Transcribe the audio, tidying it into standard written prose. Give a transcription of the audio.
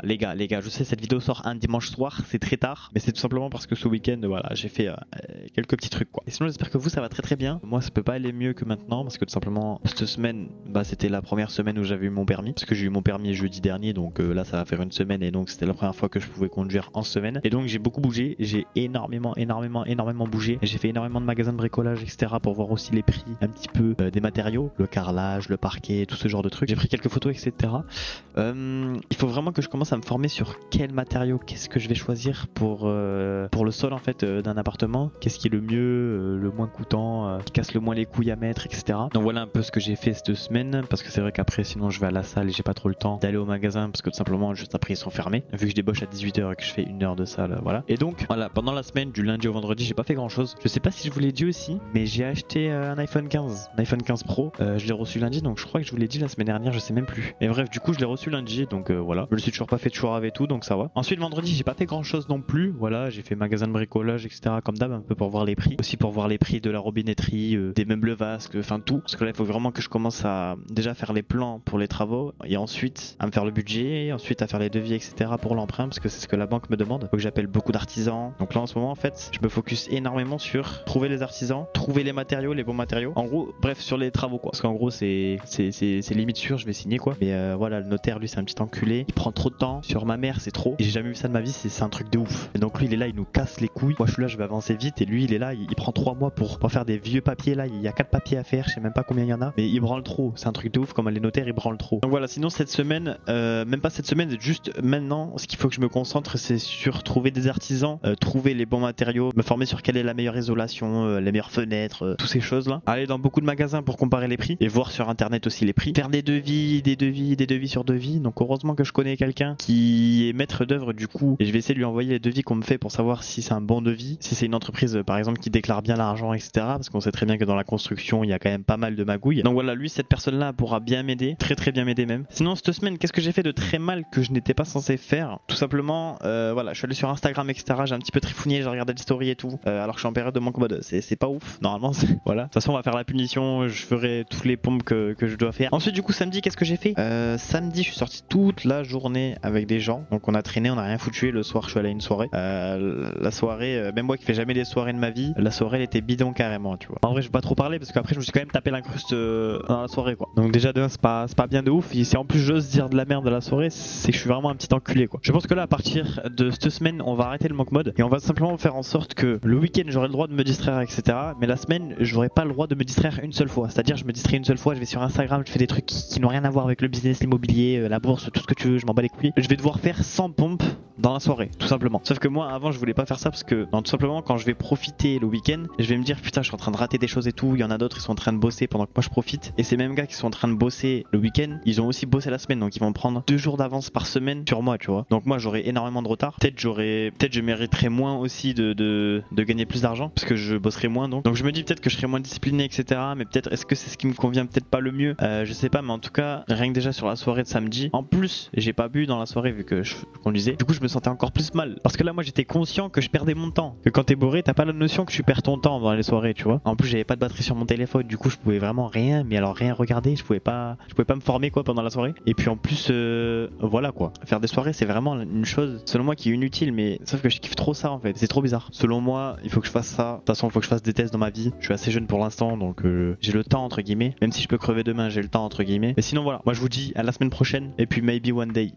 les gars, je sais cette vidéo sort un dimanche soir, c'est très tard, mais c'est tout simplement parce que ce week-end, voilà, j'ai fait quelques petits trucs quoi. Et sinon j'espère que vous ça va très bien. Moi ça peut pas aller mieux que maintenant parce que tout simplement cette semaine, bah c'était la première semaine où j'avais eu mon permis, parce que j'ai eu mon permis jeudi dernier, donc là ça va faire une semaine et donc c'était la première fois que je pouvais conduire en semaine. Et donc j'ai beaucoup bougé, j'ai énormément bougé. J'ai fait énormément de magasins de bricolage, etc. pour voir aussi les prix un petit peu des matériaux, le carrelage, le parquet, tout ce genre de trucs. J'ai pris quelques photos, etc. Il faut vraiment que je commence à me former sur quel matériau, qu'est-ce que je vais choisir pour le sol en fait d'un appartement, qu'est-ce qui est le mieux, le moins coûtant, qui casse le moins les couilles à mettre, etc. Donc voilà un peu ce que j'ai fait cette semaine, parce que c'est vrai qu'après sinon je vais à la salle et j'ai pas trop le temps d'aller au magasin parce que tout simplement juste après ils sont fermés, vu que je débauche à 18h et que je fais 1 heure de salle, voilà. Et donc voilà, pendant la semaine du lundi au vendredi j'ai pas fait grand chose. Je sais pas si je vous l'ai dit aussi, mais j'ai acheté un iPhone 15, un iPhone 15 Pro, je l'ai reçu lundi, donc je crois que je vous l'ai dit la semaine dernière, je sais même plus. Mais bref, du coup je l'ai reçu lundi, donc voilà. Je me le suis toujours pas fait de choix et tout, donc ça va. Ensuite vendredi j'ai pas fait grand chose non plus, voilà, j'ai fait magasin de bricolage, etc. comme d'hab, un peu pour voir les prix, aussi pour voir les prix de la robinetterie, des meubles vasques, enfin tout. Parce que là il faut vraiment que je commence à déjà faire les plans pour les travaux et ensuite à me faire le budget, et ensuite à faire les devis, etc. pour l'emprunt, parce que c'est ce que la banque me demande. Faut que j'appelle beaucoup d'artisans. Donc là en ce moment en fait je me focus énormément sur trouver les artisans, trouver les matériaux, les bons matériaux. En gros, bref, sur les travaux quoi. Parce qu'en gros c'est limite sûr, je vais signer quoi. Mais voilà, le notaire lui c'est un petit enculé, il prend trop de temps. Sur ma mère c'est trop. Et j'ai jamais vu ça de ma vie, c'est un truc de ouf. Et donc lui il est là, il nous casse les couilles. Moi je suis là, je vais avancer vite et lui il est là, il prend 3 mois pour faire des vieux papiers là. Il y a 4 papiers à faire, je sais même pas combien il y en a. Mais il branle trop, c'est un truc de ouf comme les notaires ils branlent trop. Donc voilà, sinon cette semaine, même pas cette semaine, juste maintenant, ce qu'il faut que je me concentre c'est sur trouver des artisans, trouver les bons matériaux, me former sur quelle est la meilleure isolation, les meilleures fenêtres, toutes ces choses là. Aller dans beaucoup de magasins pour comparer les prix et voir sur internet aussi les prix. Faire des devis sur devis. Donc heureusement que je connais quelqu'un qui est maître d'œuvre du coup, et je vais essayer de lui envoyer les devis qu'on me fait pour savoir si c'est un bon devis, si c'est une entreprise par exemple qui déclare bien l'argent, etc. Parce qu'on sait très bien que dans la construction il y a quand même pas mal de magouilles. Donc voilà, lui cette personne là pourra bien m'aider, très bien m'aider même. Sinon cette semaine qu'est-ce que j'ai fait de très mal que je n'étais pas censé faire? Tout simplement voilà, je suis allé sur Instagram, etc. J'ai un petit peu trifouillé, j'ai regardé les stories et tout, alors que je suis en période de manque mode, c'est pas ouf normalement. Voilà, de toute façon on va faire la punition, je ferai toutes les pompes que je dois faire. Ensuite du coup samedi qu'est-ce que j'ai fait? Samedi je suis sorti toute la journée avec des gens, donc on a traîné, on a rien foutu. Le soir je suis allé à une soirée, la soirée, même moi qui fais jamais des soirées de ma vie, la soirée elle était bidon carrément, tu vois. En vrai je vais pas trop parler parce qu'après je me suis quand même tapé l'incruste dans la soirée quoi. Donc déjà c'est pas bien de ouf, et si en plus j'ose dire de la merde de la soirée, c'est que je suis vraiment un petit enculé quoi. Je pense que là à partir de cette semaine on va arrêter le manque mode et on va simplement faire en sorte que le week-end j'aurai le droit de me distraire, etc. Mais la semaine j'aurai pas le droit de me distraire une seule fois, c'est-à-dire je me distrais une seule fois, je vais sur Instagram, je fais des trucs qui n'ont rien à voir avec le business, l'immobilier, la bourse, tout ce que tu veux, je m'en bats les couilles. Je vais devoir faire 100 pompes dans la soirée, tout simplement. Sauf que moi avant je voulais pas faire ça parce que tout simplement quand je vais profiter le week-end, je vais me dire putain je suis en train de rater des choses et tout, il y en a d'autres qui sont en train de bosser pendant que moi je profite, et ces mêmes gars qui sont en train de bosser le week-end, ils ont aussi bossé la semaine, donc ils vont prendre 2 jours d'avance par semaine sur moi, tu vois. Donc moi j'aurai énormément de retard, peut-être je mériterai moins aussi de gagner plus d'argent parce que je bosserai moins, donc je me dis peut-être que je serai moins discipliné, etc. Mais peut-être est-ce que c'est ce qui me convient peut-être pas le mieux, je sais pas, mais en tout cas rien que déjà sur la soirée de samedi, en plus j'ai pas bu dans la soirée vu que je conduisais, du coup je me sentais encore plus mal parce que là moi j'étais conscient que je perdais mon temps, que quand t'es bourré t'as pas la notion que tu perds ton temps dans les soirées, tu vois. En plus j'avais pas de batterie sur mon téléphone, du coup je pouvais vraiment rien, mais alors rien regarder, je pouvais pas me former quoi pendant la soirée. Et puis en plus voilà quoi, faire des soirées c'est vraiment une chose selon moi qui est inutile, mais sauf que je kiffe trop ça en fait, c'est trop bizarre. Selon moi il faut que je fasse ça, de toute façon il faut que je fasse des tests dans ma vie, je suis assez jeune pour l'instant donc j'ai le temps entre guillemets, même si je peux crever demain j'ai le temps entre guillemets. Mais sinon voilà, moi je vous dis à la semaine prochaine et puis maybe one day.